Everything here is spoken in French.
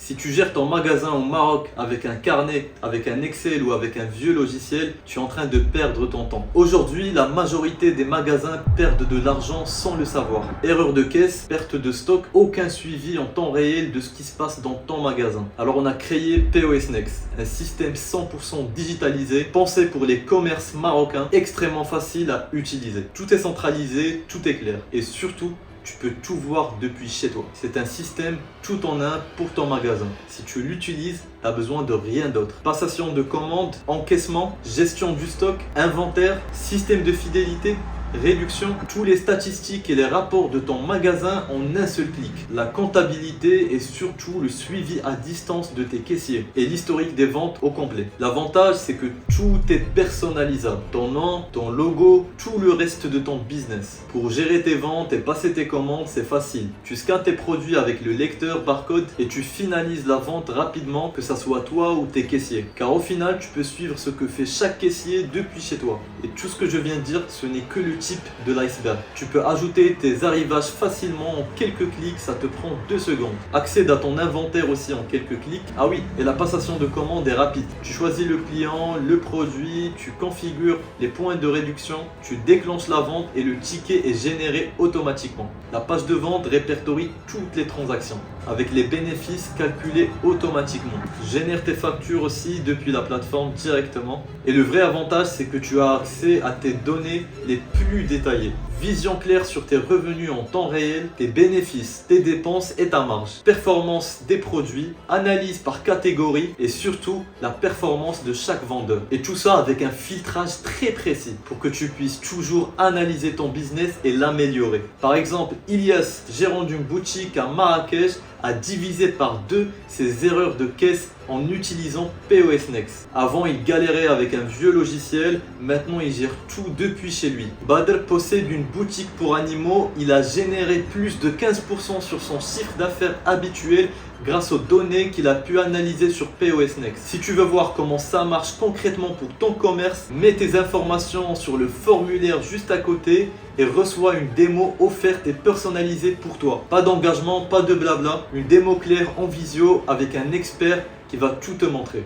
Si tu gères ton magasin au Maroc avec un carnet, avec un Excel ou avec un vieux logiciel, tu es en train de perdre ton temps. Aujourd'hui, la majorité des magasins perdent de l'argent sans le savoir. Erreur de caisse, perte de stock, aucun suivi en temps réel de ce qui se passe dans ton magasin. Alors on a créé POS Next, un système 100% digitalisé, pensé pour les commerces marocains, extrêmement facile à utiliser. Tout est centralisé, tout est clair et surtout, tu peux tout voir depuis chez toi. C'est un système tout en un pour ton magasin. Si tu l'utilises, tu n'as besoin de rien d'autre. Passation de commandes, encaissement, gestion du stock, inventaire, système de fidélité, réduction, tous les statistiques et les rapports de ton magasin en un seul clic. La comptabilité et surtout le suivi à distance de tes caissiers et l'historique des ventes au complet. L'avantage, c'est que tout est personnalisable. Ton nom, ton logo, tout le reste de ton business. Pour gérer tes ventes et passer tes commandes, c'est facile. Tu scannes tes produits avec le lecteur barcode et tu finalises la vente rapidement, que ça soit toi ou tes caissiers. Car au final, tu peux suivre ce que fait chaque caissier depuis chez toi. Et tout ce que je viens de dire, ce n'est que le type de l'iceberg. Tu peux ajouter tes arrivages facilement en quelques clics, ça te prend 2 secondes. Accède à ton inventaire aussi en quelques clics. Ah oui, et la passation de commande est rapide. Tu choisis le client, le produit, tu configures les points de réduction, tu déclenches la vente et le ticket est généré automatiquement. La page de vente répertorie toutes les transactions avec les bénéfices calculés automatiquement. Génère tes factures aussi depuis la plateforme directement. Et le vrai avantage, c'est que tu as accès à tes données les plus détaillées. Vision claire sur tes revenus en temps réel, tes bénéfices, tes dépenses et ta marge. Performance des produits, analyse par catégorie et surtout la performance de chaque vendeur. Et tout ça avec un filtrage très précis pour que tu puisses toujours analyser ton business et l'améliorer. Par exemple, Ilias, gérant d'une boutique à Marrakech, a divisé par 2 ses erreurs de caisse en utilisant POS Next. Avant, il galérait avec un vieux logiciel, maintenant il gère tout depuis chez lui. Badr possède une boutique pour animaux, il a généré plus de 15% sur son chiffre d'affaires habituel grâce aux données qu'il a pu analyser sur POS Next. Si tu veux voir comment ça marche concrètement pour ton commerce, mets tes informations sur le formulaire juste à côté et reçois une démo offerte et personnalisée pour toi. Pas d'engagement, pas de blabla, une démo claire en visio avec un expert qui va tout te montrer.